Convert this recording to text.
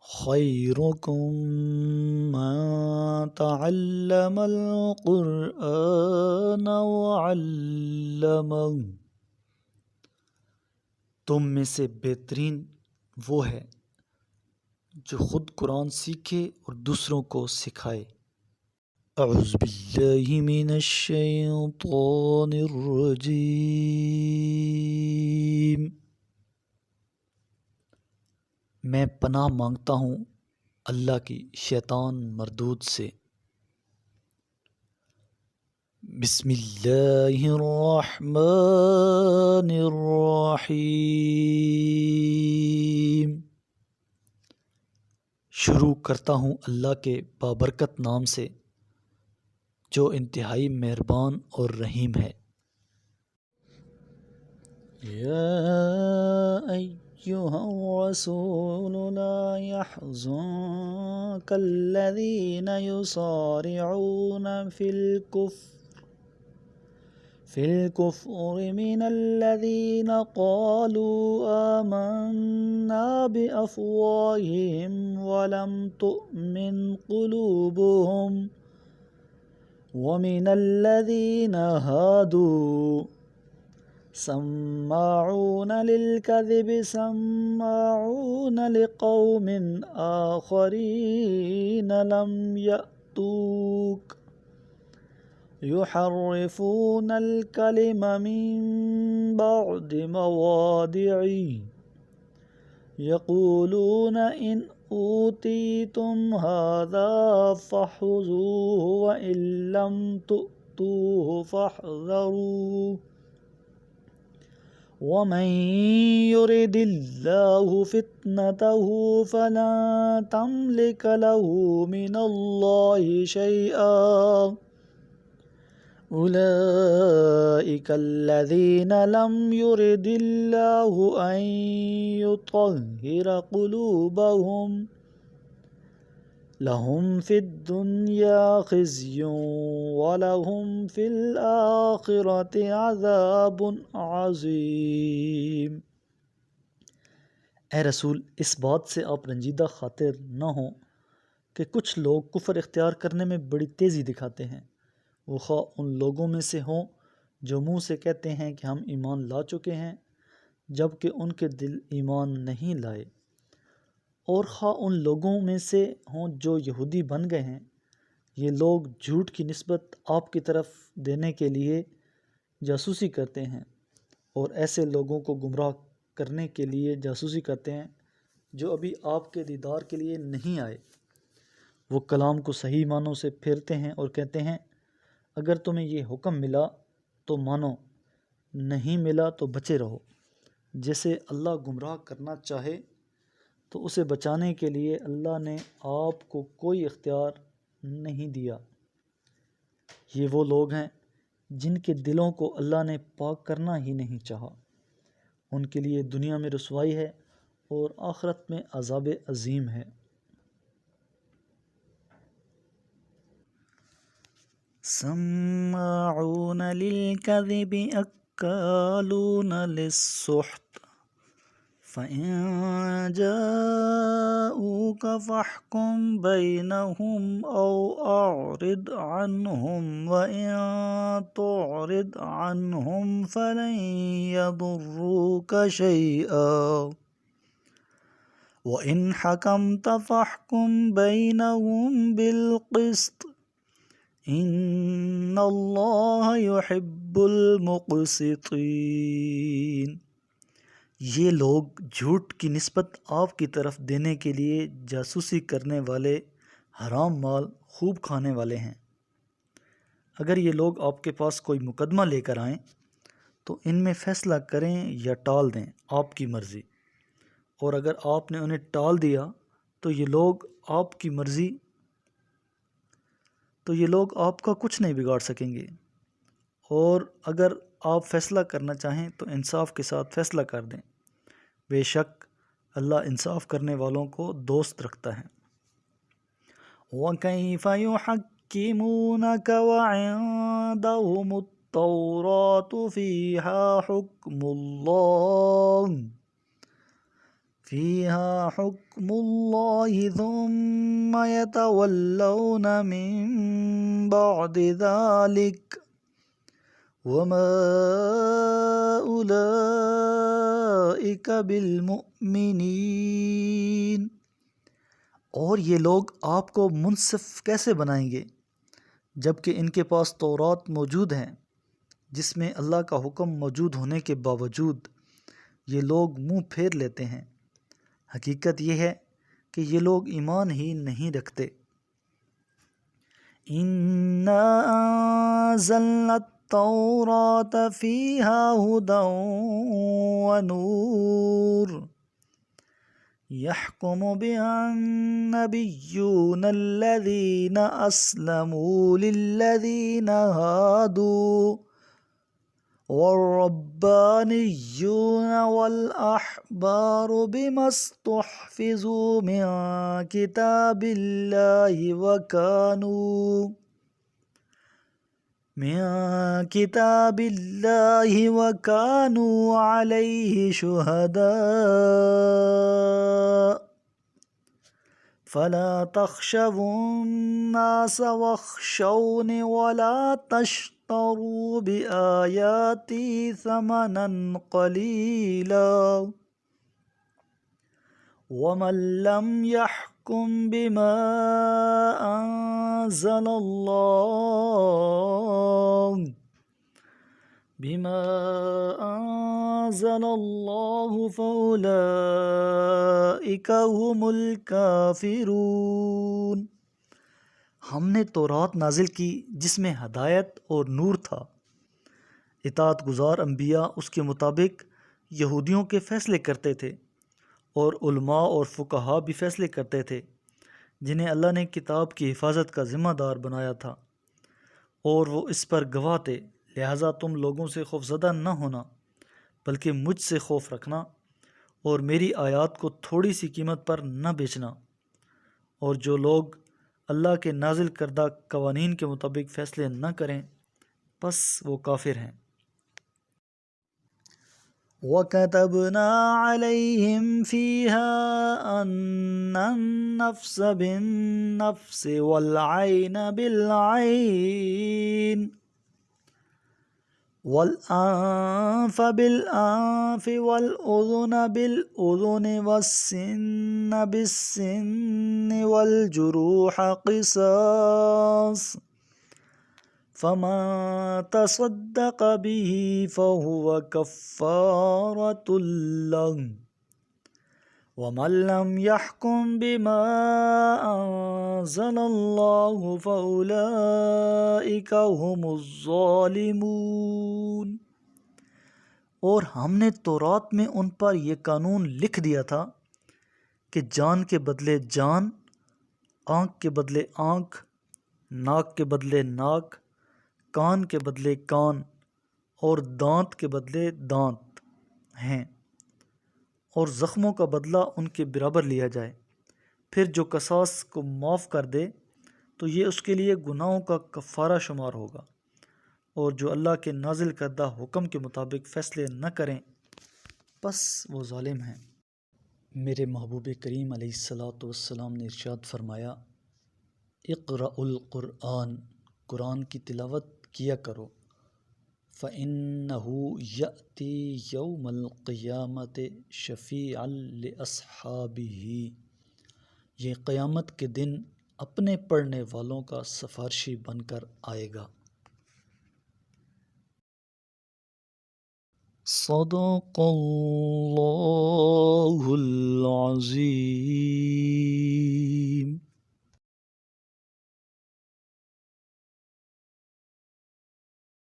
خیرکم من تعلم القرآن وعلمہ، تم میں سے بہترین وہ ہے جو خود قرآن سیکھے اور دوسروں کو سکھائے۔ اعوذ باللہ من الشیطان الرجیم، میں پناہ مانگتا ہوں اللہ کی شیطان مردود سے۔ بسم اللہ الرحمن الرحیم، شروع کرتا ہوں اللہ کے بابرکت نام سے جو انتہائی مہربان اور رحیم ہے۔ یا ایہا الرسول لا يحزنك الذین یسارعون فی الكفر من الذین قالوا آمنا بأفواہہم ولم تؤمن قلوبهم ومن الذین هادوا سماعون للكذب سماعون لقوم آخرین لم يأتوک يحرفون الكلم من بعد مواضعه يقولون إن أوتيتم هذا فخذوه وإن لم تؤتوه فاحذروه ومن يرد الله فتنته فلن تملك له من الله شيئا أولئك الذين لم يرد الله أن يطهر قلوبهم لهم في الدنيا خزي ولهم في الآخرة عذاب عظيم۔ اے رسول، اس بات سے آپ رنجیدہ خاطر نہ ہوں کہ کچھ لوگ کفر اختیار کرنے میں بڑی تیزی دکھاتے ہیں، وہ خواہ ان لوگوں میں سے ہوں جو منہ سے کہتے ہیں کہ ہم ایمان لا چکے ہیں جبکہ ان کے دل ایمان نہیں لائے، اور خواہ ان لوگوں میں سے ہوں جو یہودی بن گئے ہیں۔ یہ لوگ جھوٹ کی نسبت آپ کی طرف دینے کے لیے جاسوسی کرتے ہیں اور ایسے لوگوں کو گمراہ کرنے کے لیے جاسوسی کرتے ہیں جو ابھی آپ کے دیدار کے لیے نہیں آئے۔ وہ کلام کو صحیح معنوں سے پھیرتے ہیں اور کہتے ہیں اگر تمہیں یہ حکم ملا تو مانو، نہیں ملا تو بچے رہو۔ جیسے اللہ گمراہ کرنا چاہے تو اسے بچانے کے لیے اللہ نے آپ کو کوئی اختیار نہیں دیا۔ یہ وہ لوگ ہیں جن کے دلوں کو اللہ نے پاک کرنا ہی نہیں چاہا، ان کے لیے دنیا میں رسوائی ہے اور آخرت میں عذاب عظیم ہے۔ سماعون للکذب اکالون للسحت فَإِن جَاءُوكَ فَاحْكُم بَيْنَهُمْ أَوْ أَعْرِضْ عَنْهُمْ وَإِن تُعْرِضْ عَنْهُمْ فَلَن يَضُرُّوكَ شَيْئًا وَإِن حَكَمْتَ فَاحْكُم بَيْنَهُمْ بِالْقِسْطِ إِنَّ اللَّهَ يُحِبُّ الْمُقْسِطِينَ۔ یہ لوگ جھوٹ کی نسبت آپ کی طرف دینے کے لیے جاسوسی کرنے والے، حرام مال خوب کھانے والے ہیں۔ اگر یہ لوگ آپ کے پاس کوئی مقدمہ لے کر آئیں تو ان میں فیصلہ کریں یا ٹال دیں، آپ کی مرضی، اور اگر آپ نے انہیں ٹال دیا تو یہ لوگ آپ کا کچھ نہیں بگاڑ سکیں گے، اور اگر آپ فیصلہ کرنا چاہیں تو انصاف کے ساتھ فیصلہ کر دیں، بے شک اللہ انصاف کرنے والوں کو دوست رکھتا ہے۔ وَكَيْفَ يُحَكِّمُونَكَ وَعِندَهُمُ التَّوْرَاةُ فِيهَا حُكْمُ اللَّهِ فيها حكم الله ثم يتولون من بعد ذلك وما أولئك بالمؤمنين۔ اور یہ لوگ آپ کو منصف کیسے بنائیں گے جبکہ ان کے پاس تورات موجود ہیں جس میں اللہ کا حکم موجود ہونے کے باوجود یہ لوگ منہ پھیر لیتے ہیں۔ حقیقت یہ ہے کہ یہ لوگ ایمان ہی نہیں رکھتے۔ اِنَّا أَنزَلْنَا التَّوْرَاةَ فِيهَا هُدًى وَنُورٌ يَحْكُمُ بِهَا النَّبِيُّونَ الَّذِينَ أَسْلَمُوا لِلَّذِينَ هَادُوا والربانيون والأحبار بما استحفظوا من كتاب الله وكانوا عليه شهداء فلا تخشوا الناس واخشوني ولا تشتروا بآياتي ثمنا قليلا ومن لم يحكم بما أنزل الله فأولئك هم الكافرون۔ ہم نے تورات نازل کی جس میں ہدایت اور نور تھا۔ اطاعت گزار انبیاء اس کے مطابق یہودیوں کے فیصلے کرتے تھے، اور علماء اور فقہا بھی فیصلے کرتے تھے جنہیں اللہ نے کتاب کی حفاظت کا ذمہ دار بنایا تھا، اور وہ اس پر گواہ تھے۔ لہٰذا تم لوگوں سے خوفزدہ نہ ہونا بلکہ مجھ سے خوف رکھنا، اور میری آیات کو تھوڑی سی قیمت پر نہ بیچنا۔ اور جو لوگ اللہ کے نازل کردہ قوانین کے مطابق فیصلے نہ کریں پس وہ کافر ہیں۔ وَكَتَبْنَا عَلَيْهِمْ فِيهَا أَنَّ النَّفْسَ بِالنَّفْسِ وَالْعَيْنَ بِالْعَيْنِ وَالْأَنْفَ بِالْأَنْفِ وَالْأُذُنَ بِالْأُذُنِ وَالسِّنَّ بِالسِّنِّ وَالْجُرُوحَ قِصَاصٌ فَمَن تَصَدَّقَ بِهِ فَهُوَ كَفَّارَةٌ لَّهُ وَمَن لَّمْ يَحْكُم بِمَا أَنزَلَ اللَّهُ فَأُولَئِكَ هُمُ الظَّالِمُونَ۔ اور ہم نے تورات میں ان پر یہ قانون لکھ دیا تھا کہ جان کے بدلے جان، آنکھ کے بدلے آنکھ، ناک کے بدلے ناک، کان کے بدلے کان، اور دانت کے بدلے دانت ہیں، اور زخموں کا بدلہ ان کے برابر لیا جائے۔ پھر جو قصاص کو معاف کر دے تو یہ اس کے لیے گناہوں کا کفارہ شمار ہوگا، اور جو اللہ کے نازل کردہ حکم کے مطابق فیصلے نہ کریں پس وہ ظالم ہیں۔ میرے محبوب کریم علیہ الصلاۃ والسلام نے ارشاد فرمایا، اقرأ القرآن، قرآن کی تلاوت کیا کرو، فَإِنَّهُ يَأْتِي يَوْمَ الْقِيَامَةِ شَفِيعًا لِأَصْحَابِهِ، یہ قیامت کے دن اپنے پڑھنے والوں کا سفارشی بن کر آئے گا۔ صدق اللہ العظیم۔